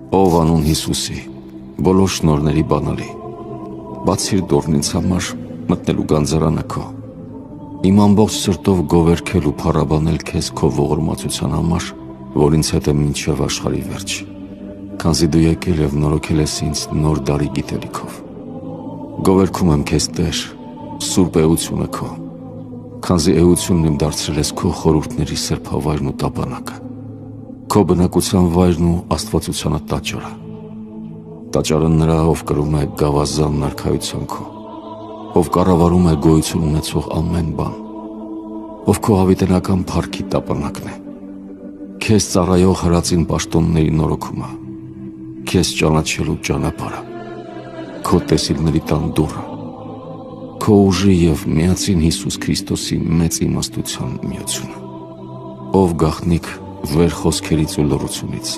Ով անուն Հիսուսի, բոլոր շնորհների բանալի, բացիր դուռն ինձ համար մտնելու գանձարանը քո, իմ ամբողջ սրտով գովերքել ու փառաբանել քեզ քո ողորմածության համար, որ ինձ հետ է մինչև աշխարհի վերջ, քանզի դու եկել և նորոգել ես ինձ նոր դարի գիտելիքով։ Գովերքում եմ քեզ Տեր, սուրբ էությունը քո, քանզի էությունն իմ դարձրել ես քո խորհուրդների սրբավայրն ու տապանակը, քո բնակության վայրն ու աստվածությանը տաճարը։ Տաճարը նրա, ով կրում է գավազանն արքայության քո, ով կառավարում է գոյություն ունեցող ամեն բան, ով քո հավիտենական փառքի տապանակն է, քեզ ծառայող հրածին պաշտոնների նորոգումը, քեզ ճանաչելու ճանապարհը, քո տեսիլների տան դուռը, քո ուժի և միածին Հիսուս Քրիստոսի մեծ իմաստության միությունը, ով գաղտնիք վեր խոսքերից ու լռությունից,